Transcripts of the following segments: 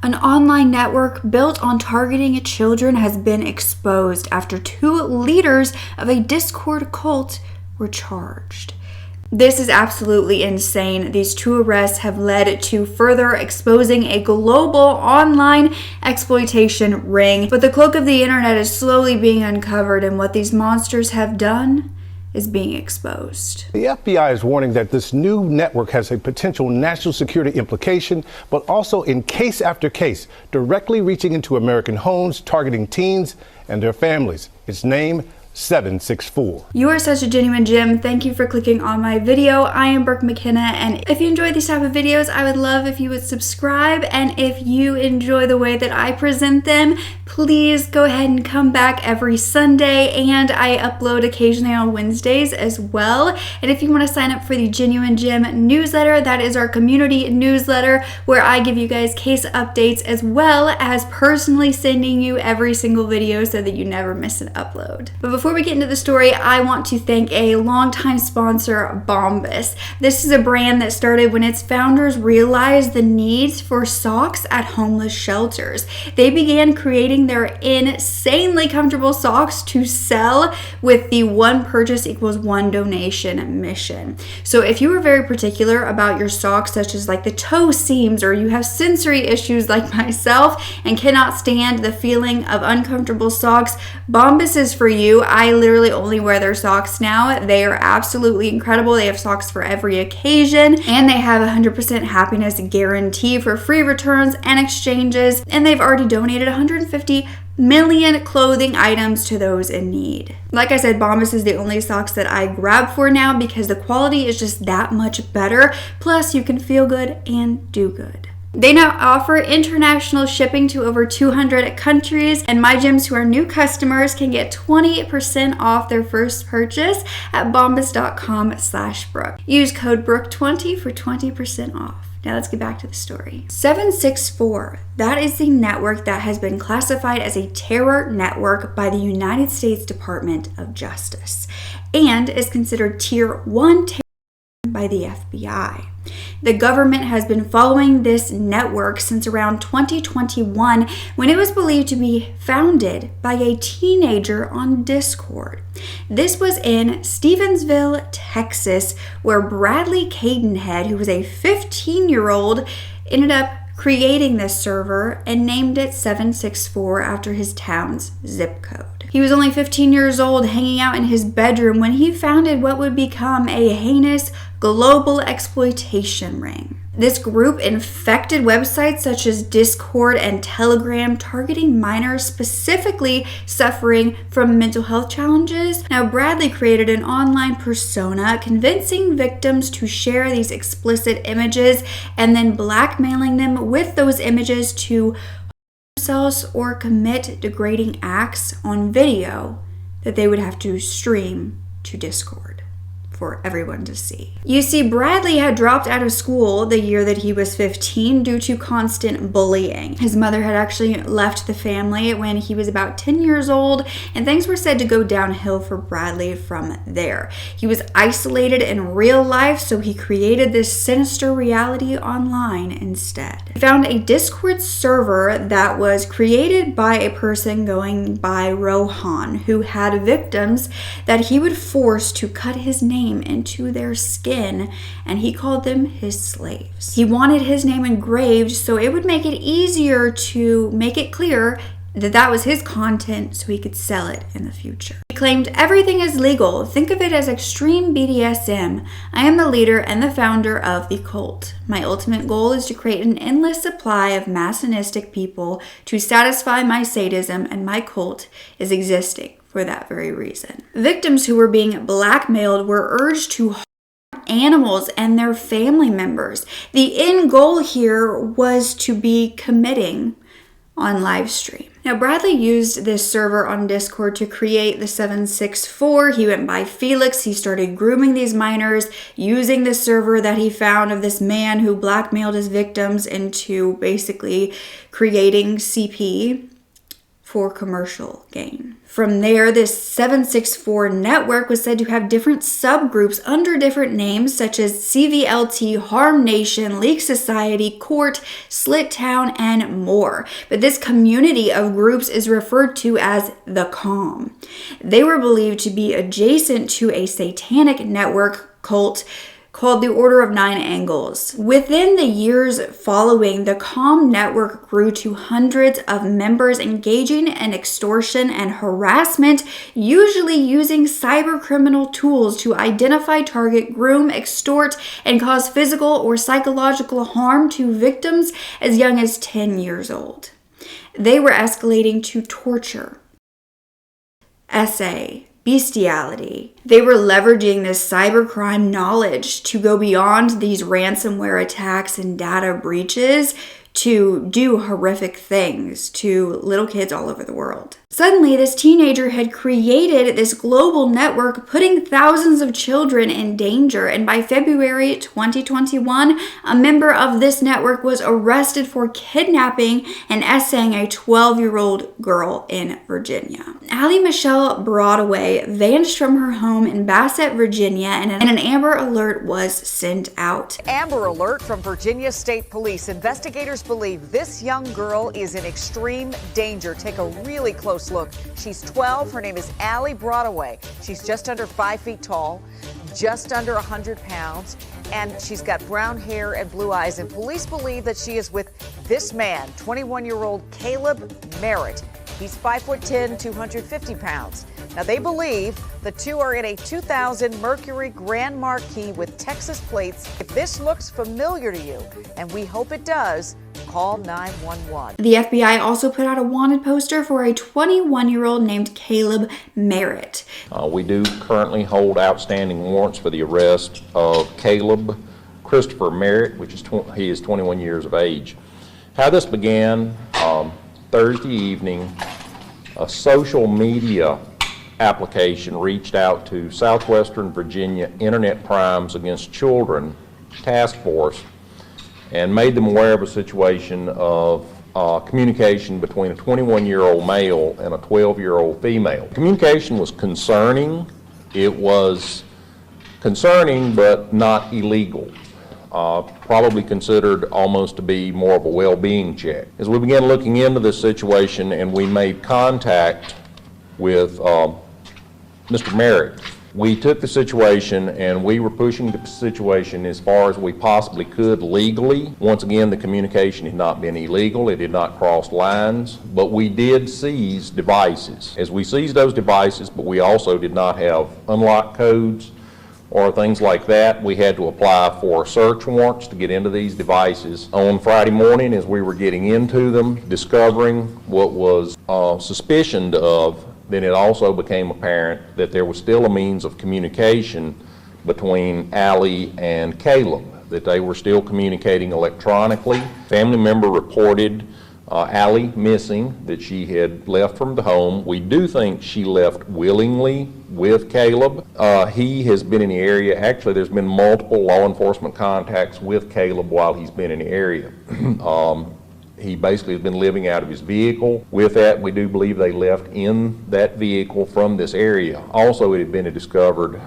An online network built on targeting children has been exposed after 2 leaders of a Discord cult were charged. This is absolutely insane. These 2 arrests have led to further exposing a global online exploitation ring. But the cloak of the internet is slowly being uncovered, and what these monsters have done is being exposed. The FBI is warning that this new network has a potential national security implication, but also in case after case, directly reaching into American homes, targeting teens and their families. Its name, 764. You are such a genuine gem. Thank you for clicking on my video. I am Brooke Makenna, and if you enjoy these type of videos, I would love if you would subscribe, and if you enjoy the way that I present them, please go ahead and come back every Sunday, and I upload occasionally on Wednesdays as well. And if you want to sign up for the Genuine Gem newsletter, that is our community newsletter where I give you guys case updates as well as personally sending you every single video so that you never miss an upload. But before we get into the story, I want to thank a longtime sponsor, Bombas. This is a brand that started when its founders realized the needs for socks at homeless shelters. They began creating their insanely comfortable socks to sell with the 1 purchase equals 1 donation mission. So if you are very particular about your socks, such as like the toe seams, or you have sensory issues like myself and cannot stand the feeling of uncomfortable socks, Bombas is for you. I literally only wear their socks now. They are absolutely incredible. They have socks for every occasion, and they have a 100% happiness guarantee for free returns and exchanges, and they've already donated 150 million clothing items to those in need. Like I said, Bombas is the only socks that I grab for now because the quality is just that much better. Plus, you can feel good and do good. They now offer international shipping to over 200 countries, and my gems who are new customers can get 20% off their first purchase at bombas.com/Brooke. Use code Brooke20 for 20% off. Now let's get back to the story. 764, that is the network that has been classified as a terror network by the United States Department of Justice and is considered Tier 1 terror by the FBI. The government has been following this network since around 2021 when it was believed to be founded by a teenager on Discord. This was in Stevensville, Texas, where Bradley Cadenhead, who was a 15-year-old, ended up creating this server and named it 764 after his town's zip code. He was only 15 years old, hanging out in his bedroom when he founded what would become a heinous global exploitation ring. This group infected websites such as Discord and Telegram, targeting minors specifically suffering from mental health challenges. Now, Bradley created an online persona, convincing victims to share these explicit images and then blackmailing them with those images to themselves or commit degrading acts on video that they would have to stream to Discord for everyone to see. You see, Bradley had dropped out of school the year that he was 15 due to constant bullying. His mother had actually left the family when he was about 10 years old, and things were said to go downhill for Bradley from there. He was isolated in real life, so he created this sinister reality online instead. He found a Discord server that was created by a person going by Rohan, who had victims that he would force to cut his name into their skin, and he called them his slaves. He wanted his name engraved so it would make it easier to make it clear that that was his content so he could sell it in the future. He claimed everything is legal. Think of it as extreme BDSM. I am the leader and the founder of the cult. My ultimate goal is to create an endless supply of masochistic people to satisfy my sadism, and my cult is existing for that very reason. Victims who were being blackmailed were urged to harm animals and their family members. The end goal here was to be committing on live stream. Now, Bradley used this server on Discord to create the 764. He went by Felix. He started grooming these minors using the server that he found of this man who blackmailed his victims into basically creating CP. for commercial gain. From there, this 764 network was said to have different subgroups under different names such as CVLT, Harm Nation, Leak Society, Court, Slit Town, and more. But this community of groups is referred to as the Calm. They were believed to be adjacent to a satanic network cult called the Order of Nine Angles. Within the years following, the Calm network grew to hundreds of members engaging in extortion and harassment, usually using cybercriminal tools to identify, target, groom, extort, and cause physical or psychological harm to victims as young as 10 years old. They were escalating to torture, SA, bestiality. They were leveraging this cybercrime knowledge to go beyond these ransomware attacks and data breaches to do horrific things to little kids all over the world. Suddenly, this teenager had created this global network, putting thousands of children in danger. And by February 2021, a member of this network was arrested for kidnapping and essaying a 12-year-old girl in Virginia. Allie Michelle Broadway vanished from her home in Bassett, Virginia, and an Amber Alert was sent out. Amber Alert from Virginia State Police. Investigators believe this young girl is in extreme danger. Take a really close look. She's 12. Her name is Allie Broadway. She's just under 5 feet tall, just under 100 pounds, and she's got brown hair and blue eyes. And police believe that she is with this man, 21-year-old Caleb Merritt. He's 5'10", 250 pounds. Now, they believe the two are in a 2000 Mercury Grand Marquis with Texas plates. If this looks familiar to you, and we hope it does, call 911. The FBI also put out a wanted poster for a 21-year-old named Caleb Merritt. We do currently hold outstanding warrants for the arrest of Caleb Christopher Merritt, which is he is 21 years of age. How this began, Thursday evening, a social media application reached out to Southwestern Virginia Internet Crimes Against Children Task Force and made them aware of a situation of communication between a 21-year-old male and a 12-year-old female. Communication was concerning. It was concerning but not illegal. Probably considered almost to be more of a well-being check. As we began looking into this situation and we made contact with Mr. Merritt, we took the situation and we were pushing the situation as far as we possibly could legally. Once again, the communication had not been illegal. It had not crossed lines, but we did seize devices. As we seized those devices, but we also did not have unlock codes or things like that, we had to apply for search warrants to get into these devices. On Friday morning, as we were getting into them, discovering what was suspicioned of, then it also became apparent that there was still a means of communication between Allie and Caleb, that they were still communicating electronically. Family member reported Allie missing, that she had left from the home. We do think she left willingly with Caleb. He has been in the area. Actually, there's been multiple law enforcement contacts with Caleb while he's been in the area. He basically has been living out of his vehicle. With that, we do believe they left in that vehicle from this area. Also, it had been discovered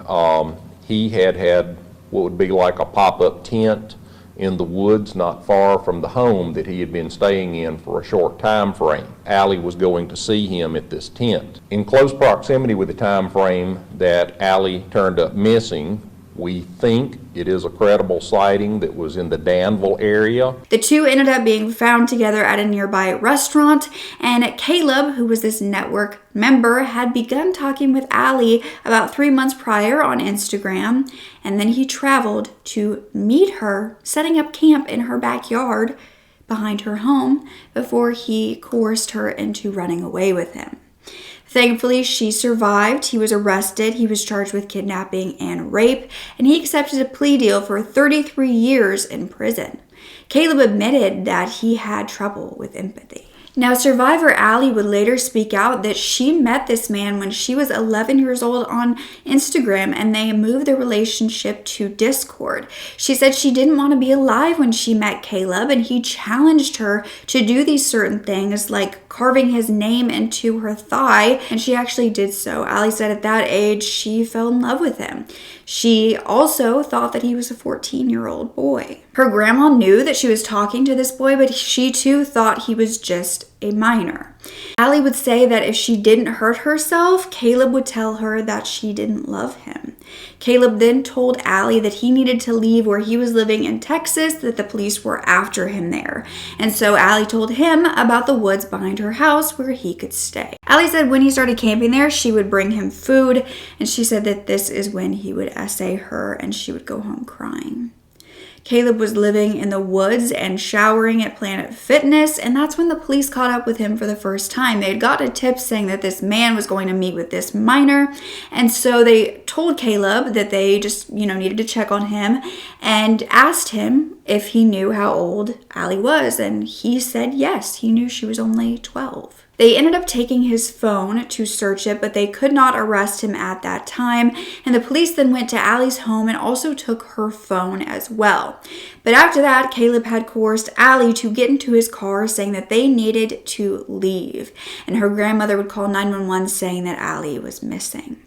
he had what would be like a pop-up tent in the woods not far from the home that he had been staying in for a short time frame. Allie was going to see him at this tent. In close proximity with the time frame that Allie turned up missing, we think it is a credible sighting that was in the Danville area. The two ended up being found together at a nearby restaurant, and Caleb, who was this network member, had begun talking with Allie about 3 months prior on Instagram, and then he traveled to meet her, setting up camp in her backyard behind her home before he coerced her into running away with him. Thankfully, she survived. He was arrested. He was charged with kidnapping and rape, and he accepted a plea deal for 33 years in prison. Caleb admitted that he had trouble with empathy. Now, survivor Allie would later speak out that she met this man when she was 11 years old on Instagram, and they moved their relationship to Discord. She said she didn't want to be alive when she met Caleb, and he challenged her to do these certain things like carving his name into her thigh, and she actually did so. Allie said at that age she fell in love with him. She also thought that he was a 14-year-old boy. Her grandma knew that she was talking to this boy, but she too thought he was just a minor. Allie would say that if she didn't hurt herself, Caleb would tell her that she didn't love him. Caleb then told Allie that he needed to leave where he was living in Texas, that the police were after him there. And so Allie told him about the woods behind her house where he could stay. Allie said when he started camping there, she would bring him food, and she said that this is when he would essay her and she would go home crying. Caleb was living in the woods and showering at Planet Fitness, and that's when the police caught up with him for the first time. They had got a tip saying that this man was going to meet with this minor, and so they told Caleb that they just, needed to check on him and asked him if he knew how old Allie was, and he said yes, he knew she was only 12. They ended up taking his phone to search it, but they could not arrest him at that time. And the police then went to Allie's home and also took her phone as well. But after that, Caleb had coerced Allie to get into his car, saying that they needed to leave. And her grandmother would call 911 saying that Allie was missing.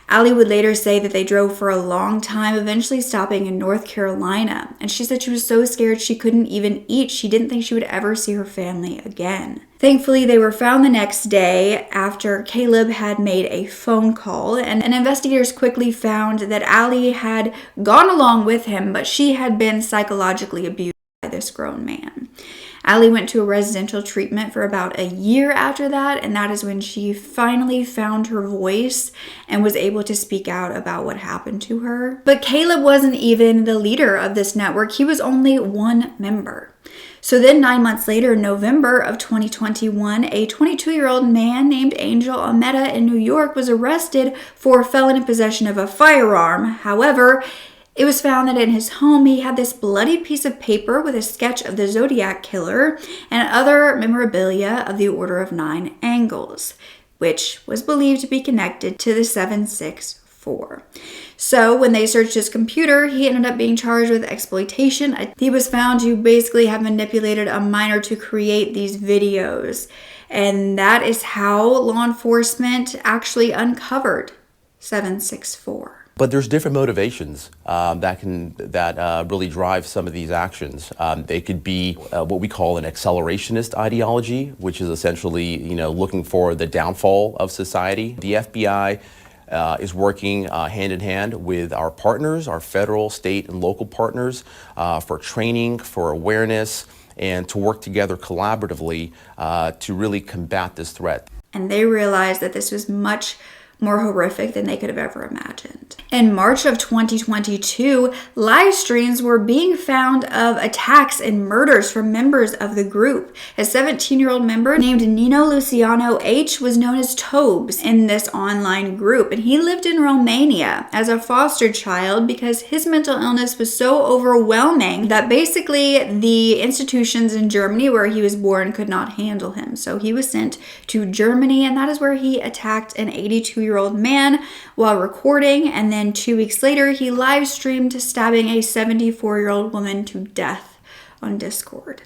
Allie would later say that they drove for a long time, eventually stopping in North Carolina. And she said she was so scared she couldn't even eat. She didn't think she would ever see her family again. Thankfully, they were found the next day after Caleb had made a phone call, and investigators quickly found that Allie had gone along with him, but she had been psychologically abused by this grown man. Allie went to a residential treatment for about a year after that, and that is when she finally found her voice and was able to speak out about what happened to her. But Caleb wasn't even the leader of this network. He was only one member. So then 9 months later, in November of 2021, a 22-year-old man named Angel Ameta in New York was arrested for felon possession of a firearm. However, it was found that in his home, he had this bloodied piece of paper with a sketch of the Zodiac Killer and other memorabilia of the Order of Nine Angles, which was believed to be connected to the 764. So when they searched his computer, he ended up being charged with exploitation. He was found to basically have manipulated a minor to create these videos. And that is how law enforcement actually uncovered 764. But there's different motivations that really drive some of these actions. They could be what we call an accelerationist ideology, which is essentially, looking for the downfall of society. The FBI is working hand in hand with our partners, our federal, state, and local partners for training, for awareness, and to work together collaboratively to really combat this threat. And they realized that this was much more horrific than they could have ever imagined. In March of 2022, live streams were being found of attacks and murders from members of the group. A 17-year-old member named Nino Luciano H. was known as Tobes in this online group, and he lived in Romania as a foster child because his mental illness was so overwhelming that basically the institutions in Germany where he was born could not handle him. So he was sent to Germany, and that is where he attacked an 82-year-old man while recording, and then 2 weeks later he live streamed stabbing a 74-year-old woman to death on Discord.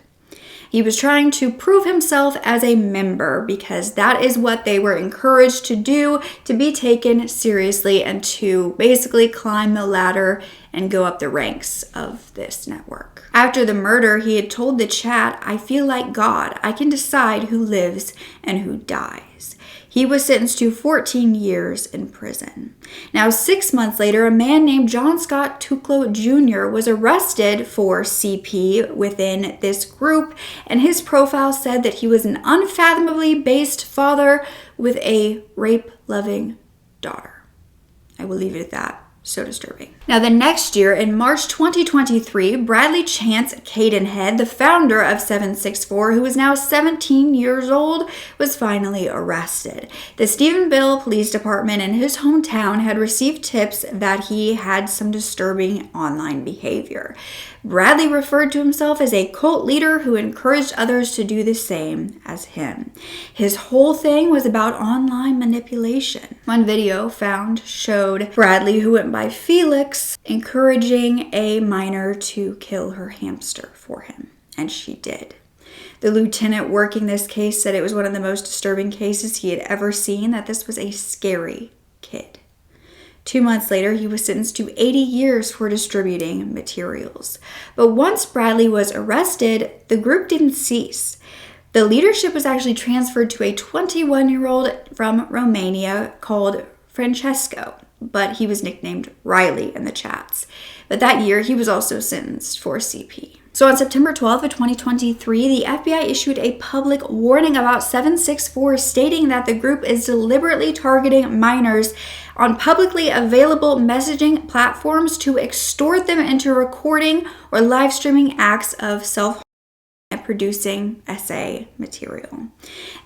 He was trying to prove himself as a member because that is what they were encouraged to do, to be taken seriously and to basically climb the ladder and go up the ranks of this network. After the murder, he had told the chat, "I feel like God. I can decide who lives and who dies." He was sentenced to 14 years in prison. Now, 6 months later, a man named John Scott Tuclo Jr. was arrested for CP within this group, and his profile said that he was an unfathomably based father with a rape-loving daughter. I will leave it at that. So disturbing. Now, the next year, in March 2023, Bradley Chance Cadenhead, the founder of 764, who is now 17 years old, was finally arrested. The Stephenville Police Department in his hometown had received tips that he had some disturbing online behavior. Bradley referred to himself as a cult leader who encouraged others to do the same as him. His whole thing was about online manipulation. One video found showed Bradley, who went by Felix, encouraging a minor to kill her hamster for him, and she did. The lieutenant working this case said it was one of the most disturbing cases he had ever seen, that this was a scary kid. 2 months later, he was sentenced to 80 years for distributing materials. But once Bradley was arrested, the group didn't cease. The leadership was actually transferred to a 21-year-old from Romania called Francesco, but he was nicknamed Riley in the chats. But that year, he was also sentenced for CP. So on September 12th of 2023, the FBI issued a public warning about 764, stating that the group is deliberately targeting minors on publicly available messaging platforms to extort them into recording or live streaming acts of self-harm and producing essay material.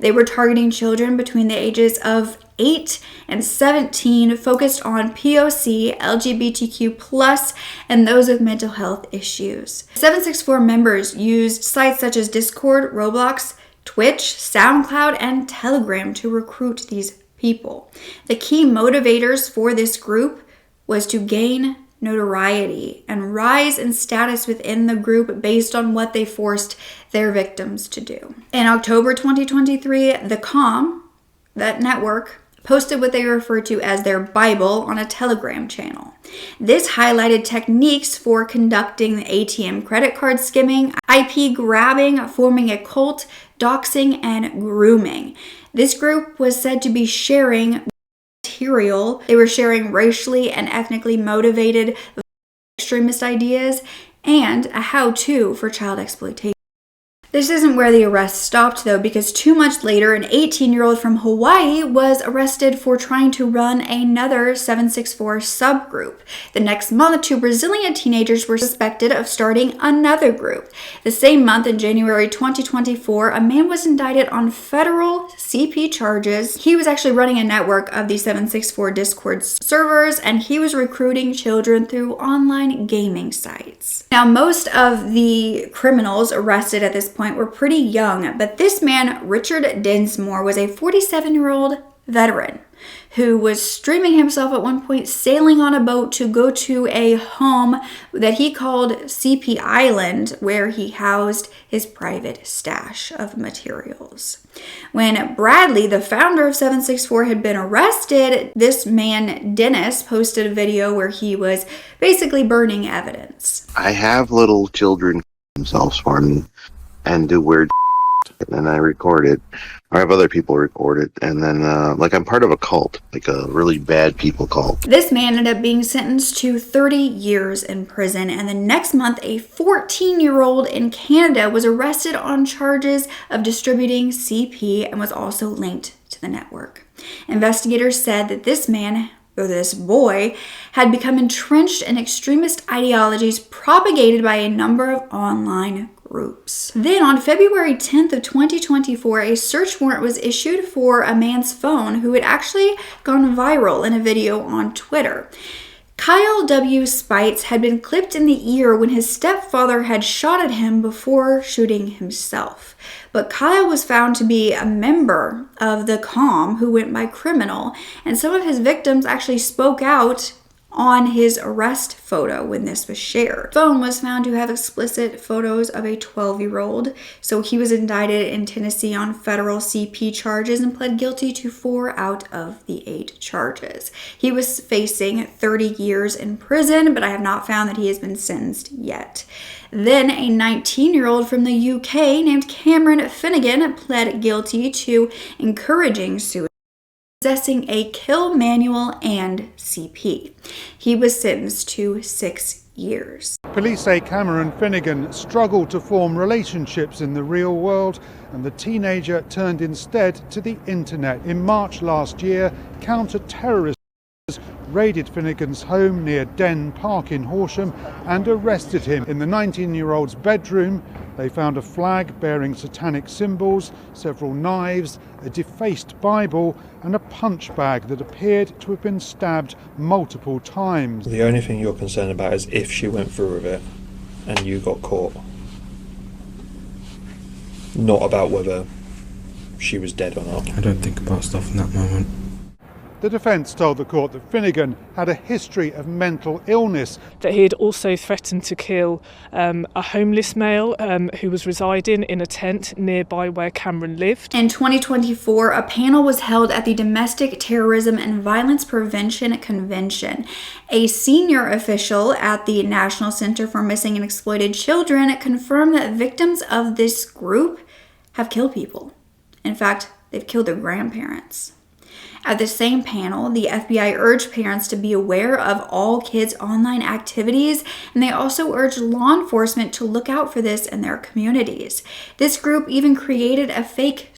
They were targeting children between the ages of 8 and 17, focused on POC, LGBTQ+, and those with mental health issues. 764 members used sites such as Discord, Roblox, Twitch, SoundCloud, and Telegram to recruit these people. The key motivators for this group was to gain notoriety and rise in status within the group based on what they forced their victims to do. In October 2023, the COM, that network, posted what they refer to as their Bible on a Telegram channel. This highlighted techniques for conducting ATM credit card skimming, IP grabbing, forming a cult, doxing, and grooming. This group was said to be sharing material. They were sharing racially and ethnically motivated extremist ideas and a how-to for child exploitation. This isn't where the arrest stopped, though, because 2 months later, an 18-year-old from Hawaii was arrested for trying to run another 764 subgroup. The next month, 2 Brazilian teenagers were suspected of starting another group. The same month, in January 2024, a man was indicted on federal CP charges. He was actually running a network of the 764 Discord servers, and he was recruiting children through online gaming sites. Now, most of the criminals arrested at this point were pretty young, but this man, Richard Dinsmore, was a 47-year-old veteran who was streaming himself at one point sailing on a boat to go to a home that he called CP Island, where he housed his private stash of materials. When Bradley, the founder of 764, had been arrested, this man, Dennis, posted a video where he was basically burning evidence. I have little children themselves for me and do weird and then I record it, or have other people record it, and then like I'm part of a cult, like a really bad people cult. This man ended up being sentenced to 30 years in prison, and the next month a 14-year-old in Canada was arrested on charges of distributing CP and was also linked to the network. Investigators said that this man, or this boy, had become entrenched in extremist ideologies propagated by a number of online groups. Then on February 10th of 2024, a search warrant was issued for a man's phone who had actually gone viral in a video on Twitter. Kyle W. Spites had been clipped in the ear when his stepfather had shot at him before shooting himself. But Kyle was found to be a member of the COM who went by Criminal, and some of his victims actually spoke out on his arrest photo when this was shared. The phone was found to have explicit photos of a 12-year-old, so he was indicted in Tennessee on federal CP charges and pled guilty to 4 out of the 8 charges. He was facing 30 years in prison, but I have not found that he has been sentenced yet. Then a 19-year-old from the UK named Cameron Finnegan pled guilty to encouraging suicide, possessing a kill manual, and CP. He was sentenced to 6 years. Police say Cameron Finnegan struggled to form relationships in the real world, and the teenager turned instead to the internet. In March last year, counter-terrorists raided Finnegan's home near Den Park in Horsham and arrested him. In the 19-year-old's bedroom, they found a flag bearing satanic symbols, several knives, a defaced Bible and a punch bag that appeared to have been stabbed multiple times. The only thing you're concerned about is if she went through with it and you got caught. Not about whether she was dead or not. I don't think about stuff in that moment. The defence told the court that Finnegan had a history of mental illness. That he had also threatened to kill a homeless male who was residing in a tent nearby where Cameron lived. In 2024, a panel was held at the Domestic Terrorism and Violence Prevention Convention. A senior official at the National Center for Missing and Exploited Children confirmed that victims of this group have killed people. In fact, they've killed their grandparents. At the same panel, the FBI urged parents to be aware of all kids' online activities, and they also urged law enforcement to look out for this in their communities. This group even created a fake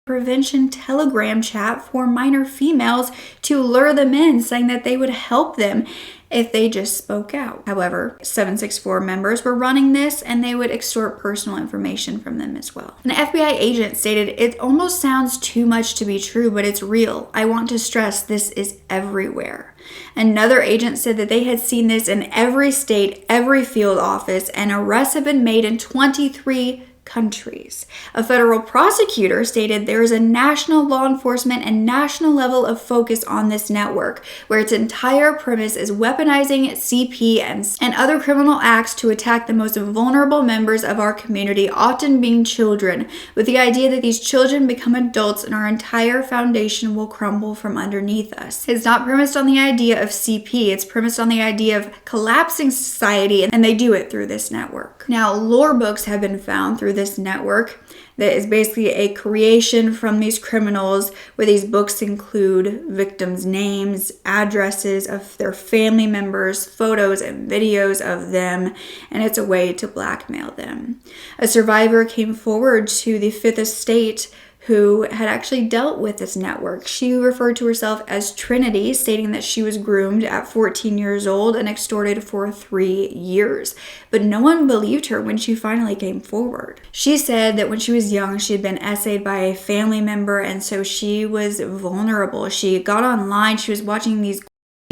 prevention Telegram chat for minor females to lure them in, saying that they would help them if they just spoke out. However, 764 members were running this, and they would extort personal information from them as well. An FBI agent stated, "It almost sounds too much to be true, but it's real. I want to stress this is everywhere." Another agent said that they had seen this in every state, every field office, and arrests have been made in 23 countries. A federal prosecutor stated there is a national law enforcement and national level of focus on this network, where its entire premise is weaponizing CP and other criminal acts to attack the most vulnerable members of our community, often being children, with the idea that these children become adults and our entire foundation will crumble from underneath us. It's not premised on the idea of CP, it's premised on the idea of collapsing society, and they do it through this network. Now, lore books have been found through this network that is basically a creation from these criminals, where these books include victims' names, addresses of their family members, photos and videos of them, and it's a way to blackmail them. A survivor came forward to the Fifth Estate who had actually dealt with this network. She referred to herself as Trinity, stating that she was groomed at 14 years old and extorted for 3 years. But no one believed her when she finally came forward. She said that when she was young, she had been essayed by a family member, and so she was vulnerable. She got online, she was watching these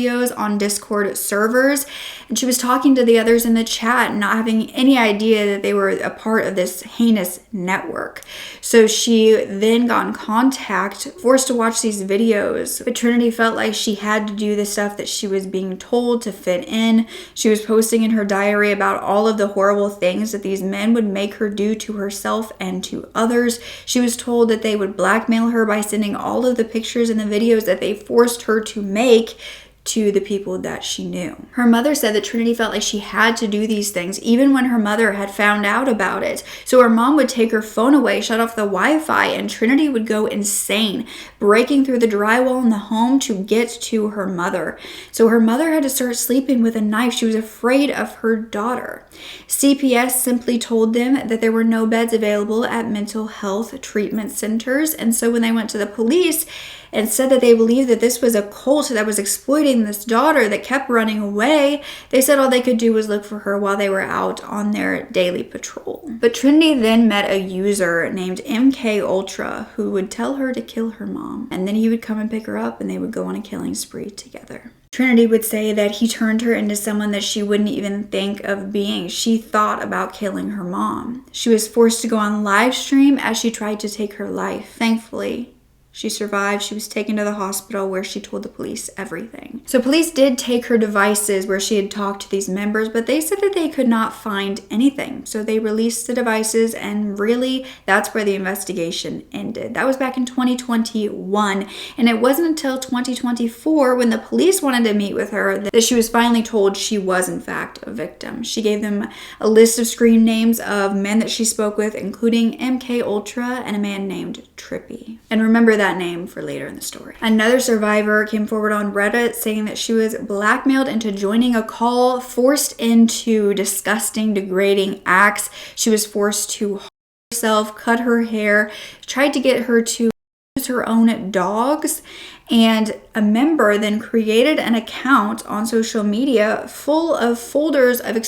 videos on Discord servers, and she was talking to the others in the chat, not having any idea that they were a part of this heinous network. So she then got in contact, forced to watch these videos. But Trinity felt like she had to do the stuff that she was being told to fit in. She was posting in her diary about all of the horrible things that these men would make her do to herself and to others. She was told that they would blackmail her by sending all of the pictures and the videos that they forced her to make to the people that she knew. Her mother said that Trinity felt like she had to do these things even when her mother had found out about it. So her mom would take her phone away, shut off the Wi-Fi, and Trinity would go insane, breaking through the drywall in the home to get to her mother. So her mother had to start sleeping with a knife. She was afraid of her daughter. CPS simply told them that there were no beds available at mental health treatment centers, and so when they went to the police and said that they believed that this was a cult that was exploiting this daughter that kept running away, they said all they could do was look for her while they were out on their daily patrol. But Trinity then met a user named MK Ultra who would tell her to kill her mom, and then he would come and pick her up and they would go on a killing spree together. Trinity would say that he turned her into someone that she wouldn't even think of being. She thought about killing her mom. She was forced to go on live stream as she tried to take her life. Thankfully, she survived. She was taken to the hospital where she told the police everything. So police did take her devices where she had talked to these members, but they said that they could not find anything. So they released the devices, and really that's where the investigation ended. That was back in 2021, and it wasn't until 2024 when the police wanted to meet with her that she was finally told she was in fact a victim. She gave them a list of screen names of men that she spoke with, including MK Ultra and a man named Trippy. And remember that name for later in the story. Another survivor came forward on Reddit saying that she was blackmailed into joining a call, forced into disgusting, degrading acts. She was forced to harm herself, cut her hair, tried to get her to her own dogs, and a member then created an account on social media full of folders of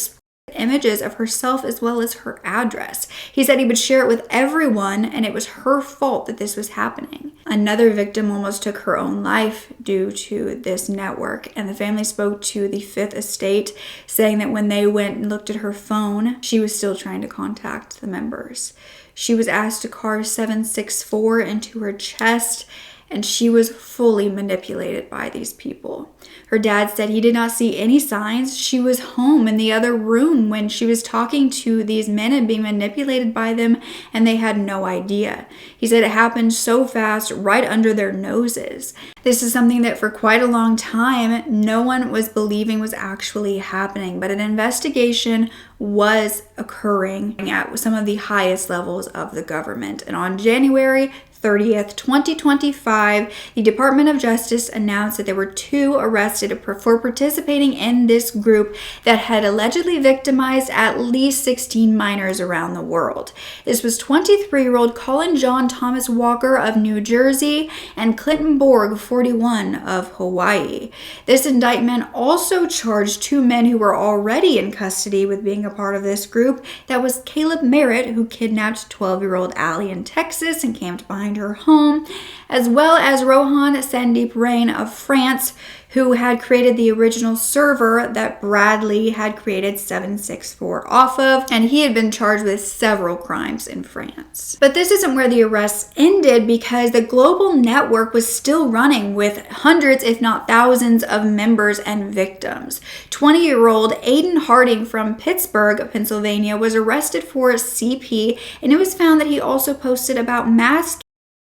images of herself as well as her address. He said he would share it with everyone, and it was her fault that this was happening. Another victim almost took her own life due to this network, and the family spoke to the Fifth Estate, saying that when they went and looked at her phone, she was still trying to contact the members. She was asked to carve 764 into her chest, and she was fully manipulated by these people. Her dad said he did not see any signs. She was home in the other room when she was talking to these men and being manipulated by them, and they had no idea. He said it happened so fast, right under their noses. This is something that for quite a long time, no one was believing was actually happening, but an investigation was occurring at some of the highest levels of the government. And on January 30th, 2025, the Department of Justice announced that there were 2 arrested for participating in this group that had allegedly victimized at least 16 minors around the world. This was 23-year-old Colin John Thomas Walker of New Jersey and Clinton Borg, 41, of Hawaii. This indictment also charged 2 men who were already in custody with being a part of this group. That was Caleb Merritt, who kidnapped 12-year-old Allie in Texas and camped behind her home, as well as Rohan Sandeep Rain of France, who had created the original server that Bradley had created 764 off of, and he had been charged with several crimes in France. But this isn't where the arrests ended, because the global network was still running with hundreds, if not thousands, of members and victims. 20-year-old Aiden Harding from Pittsburgh, Pennsylvania, was arrested for CP, and it was found that he also posted about mass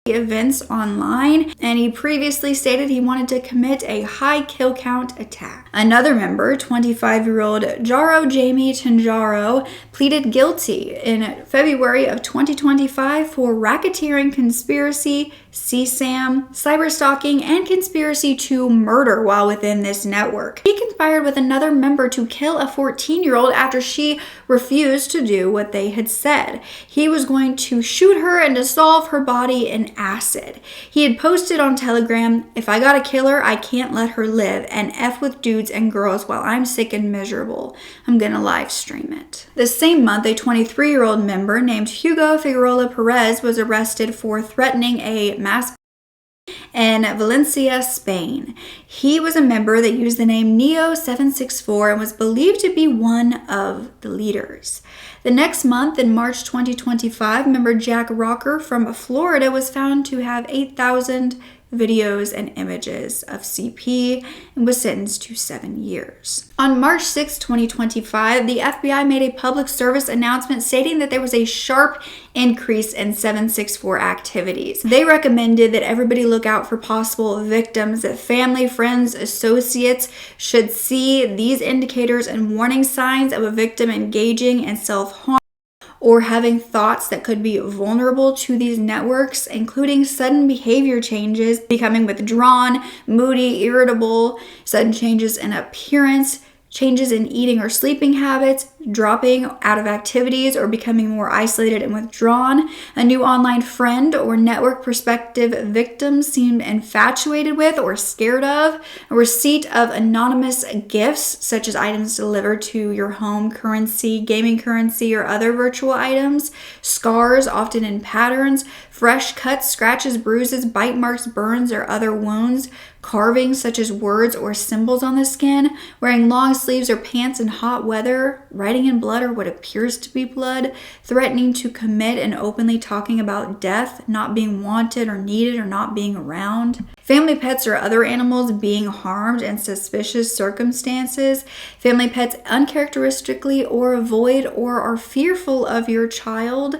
events online, and he previously stated he wanted to commit a high kill count attack. Another member, 25-year-old Jaro Jamie Tanjaro, pleaded guilty in February of 2025 for racketeering, conspiracy, CSAM, cyberstalking, and conspiracy to murder while within this network. He conspired with another member to kill a 14-year-old after she refused to do what they had said. He was going to shoot her and dissolve her body in acid. He had posted on Telegram, "If I gotta kill her, I can't let her live, and F with dudes and girls while I'm sick and miserable. I'm gonna live stream it." The same month, a 23-year-old member named Hugo Figueroa Perez was arrested for threatening a mass in Valencia, Spain. He was a member that used the name Neo764 and was believed to be one of the leaders. The next month, in March 2025, member Jack Rocker from Florida was found to have 8,000 videos and images of CP and was sentenced to 7 years. On March 6, 2025, the FBI made a public service announcement stating that there was a sharp increase in 764 activities. They recommended that everybody look out for possible victims, that family, friends, associates should see these indicators and warning signs of a victim engaging in self-harm or having thoughts that could be vulnerable to these networks, including sudden behavior changes, becoming withdrawn, moody, irritable, sudden changes in appearance, changes in eating or sleeping habits, dropping out of activities or becoming more isolated and withdrawn. A new online friend or network prospective victim seemed infatuated with or scared of. A receipt of anonymous gifts, such as items delivered to your home, currency, gaming currency, or other virtual items. Scars, often in patterns. Fresh cuts, scratches, bruises, bite marks, burns, or other wounds. Carvings, such as words or symbols on the skin. Wearing long sleeves or pants in hot weather. Writing in blood or what appears to be blood. Threatening to commit and openly talking about death, not being wanted or needed or not being around. Family pets or other animals being harmed in suspicious circumstances. Family pets uncharacteristically or avoid or are fearful of your child.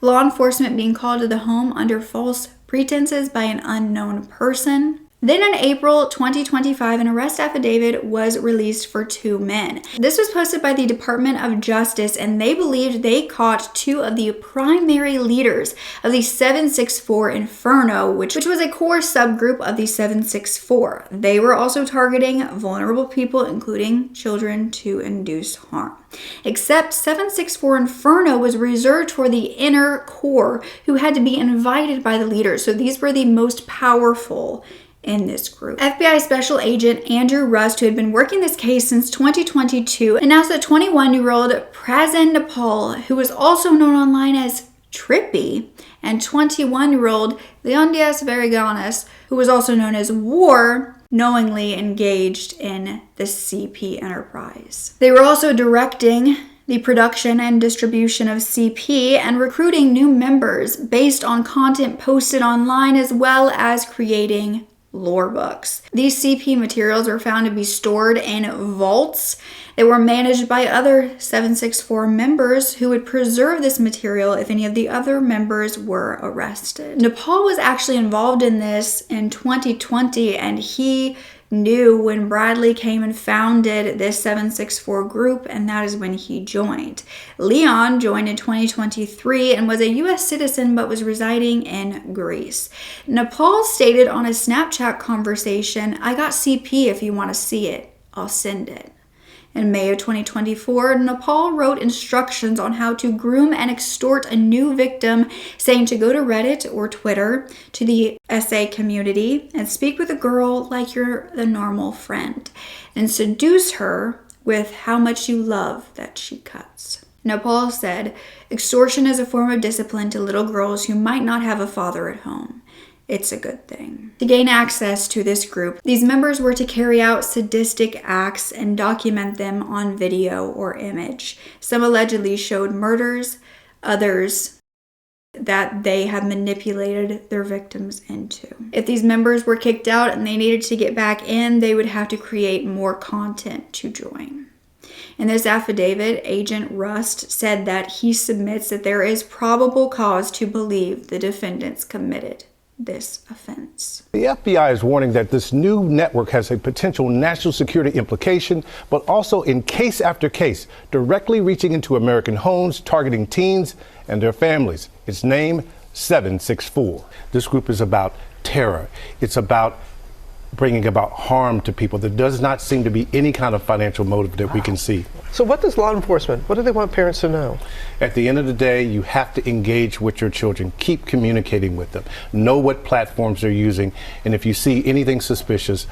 Law enforcement being called to the home under false pretenses by an unknown person. Then in April 2025, an arrest affidavit was released for 2 men. This was posted by the Department of Justice, and they believed they caught 2 of the primary leaders of the 764 Inferno, which was a core subgroup of the 764. They were also targeting vulnerable people, including children, to induce harm. Except 764 Inferno was reserved for the inner core, who had to be invited by the leaders. So these were the most powerful in this group. FBI Special Agent Andrew Rust, who had been working this case since 2022, announced that 21-year-old Prazen Nepal, who was also known online as Trippy, and 21-year-old Leonidas Variganas, who was also known as War, knowingly engaged in the CP enterprise. They were also directing the production and distribution of CP and recruiting new members based on content posted online, as well as creating lore books. These CP materials were found to be stored in vaults that were managed by other 764 members who would preserve this material if any of the other members were arrested. Nepal was actually involved in this in 2020, and he knew when Bradley came and founded this 764 group, and that is when he joined. Leon joined in 2023 and was a US citizen but was residing in Greece. Nepal stated on a Snapchat conversation, "I got CP if you want to see it, I'll send it." In May of 2024, Nepal wrote instructions on how to groom and extort a new victim, saying to go to Reddit or Twitter to the SA community and speak with a girl like you're the normal friend, and seduce her with how much you love that she cuts. Nepal said, "Extortion is a form of discipline to little girls who might not have a father at home. It's a good thing." To gain access to this group, these members were to carry out sadistic acts and document them on video or image. Some allegedly showed murders, others that they had manipulated their victims into. If these members were kicked out and they needed to get back in, they would have to create more content to join. In this affidavit, Agent Rust said that he submits that there is probable cause to believe the defendants committed this offense. The FBI is warning that this new network has a potential national security implication, but also in case after case, directly reaching into American homes, targeting teens and their families. Its name, 764. This group is about terror. It's about bringing about harm to people. There does not seem to be any kind of financial motive that we can see. So what does law enforcement, what do they want parents to know? At the end of the day, you have to engage with your children. Keep communicating with them. Know what platforms they're using. And if you see anything suspicious,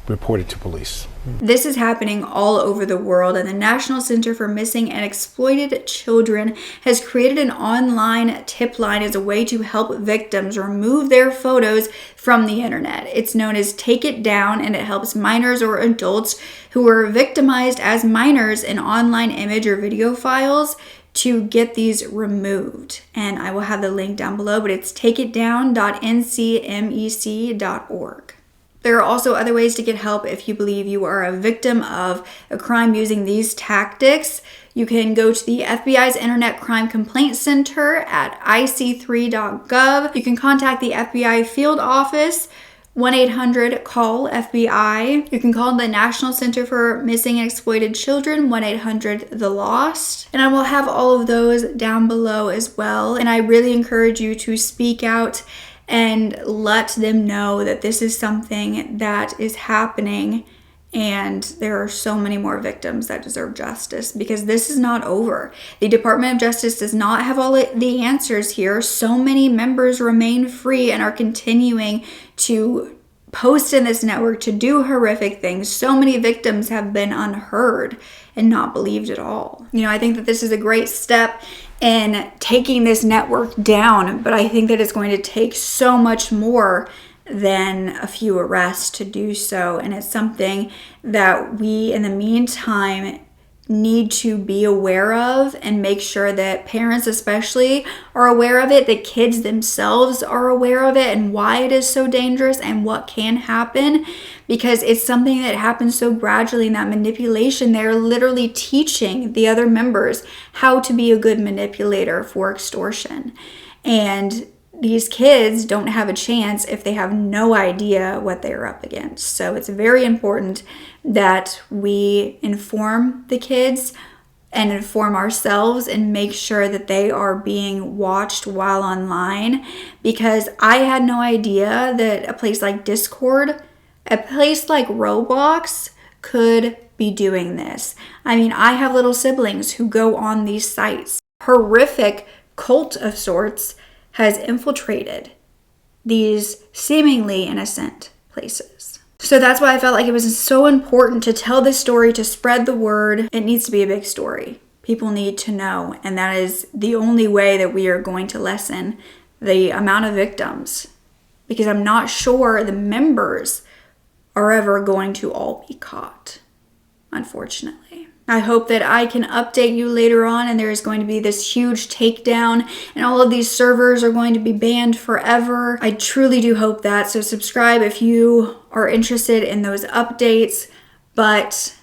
report it to police. This is happening all over the world, and the National Center for Missing and Exploited Children has created an online tip line as a way to help victims remove their photos from the internet. It's known as Take It Down, and it helps minors or adults who were victimized as minors in online image or video files to get these removed. And I will have the link down below, but it's takeitdown.ncmec.org. There are also other ways to get help if you believe you are a victim of a crime using these tactics. You can go to the FBI's Internet Crime Complaint Center at ic3.gov. You can contact the FBI Field Office, 1-800-CALL-FBI. You can call the National Center for Missing and Exploited Children, 1-800-THE-LOST. And I will have all of those down below as well. And I really encourage you to speak out and let them know that this is something that is happening, and there are so many more victims that deserve justice, because this is not over. The Department of Justice does not have all the answers here. So many members remain free and are continuing to post in this network, to do horrific things. So many victims have been unheard and not believed at all. I think that this is a great step in taking this network down, but I think that it's going to take so much more than a few arrests to do so. And it's something that we, in the meantime, need to be aware of and make sure that parents especially are aware of it, that kids themselves are aware of it and why it is so dangerous and what can happen, because it's something that happens so gradually in that manipulation. They're literally teaching the other members how to be a good manipulator for extortion. And these kids don't have a chance if they have no idea what they're up against. So it's very important that we inform the kids and inform ourselves and make sure that they are being watched while online, because I had no idea that a place like Discord, a place like Roblox could be doing this. I mean, I have little siblings who go on these sites. Horrific cult of sorts has infiltrated these seemingly innocent places. So that's why I felt like it was so important to tell this story, to spread the word. It needs to be a big story. People need to know, and that is the only way that we are going to lessen the amount of victims, because I'm not sure the members are ever going to all be caught, unfortunately. I hope that I can update you later on and there is going to be this huge takedown and all of these servers are going to be banned forever. I truly do hope that. So subscribe if you are interested in those updates. But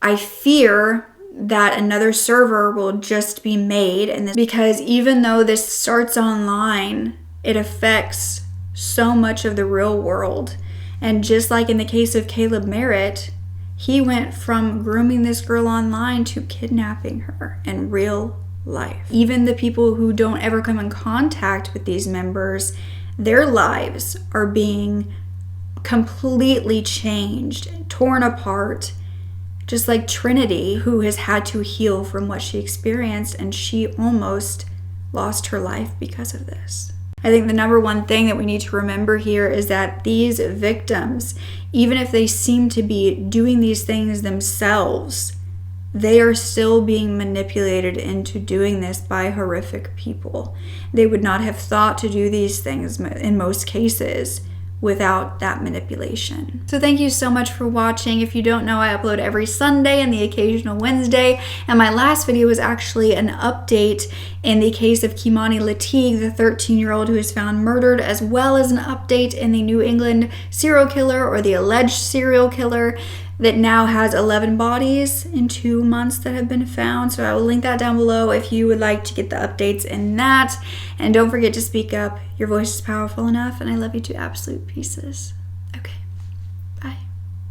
I fear that another server will just be made, and this, because even though this starts online, it affects so much of the real world. And just like in the case of Caleb Merritt, he went from grooming this girl online to kidnapping her in real life. Even the people who don't ever come in contact with these members, their lives are being completely changed, torn apart. Just like Trinity, who has had to heal from what she experienced, and she almost lost her life because of this. I think the number one thing that we need to remember here is that these victims, even if they seem to be doing these things themselves, they are still being manipulated into doing this by horrific people. They would not have thought to do these things in most cases without that manipulation. So thank you so much for watching. If you don't know, I upload every Sunday and the occasional Wednesday, and my last video was actually an update in the case of Kimani Lateeg, the 13-year-old who was found murdered, as well as an update in the New England serial killer, or the alleged serial killer, that now has 11 bodies in 2 months that have been found. So I will link that down below if you would like to get the updates in that. And don't forget to speak up. Your voice is powerful enough, and I love you to absolute pieces.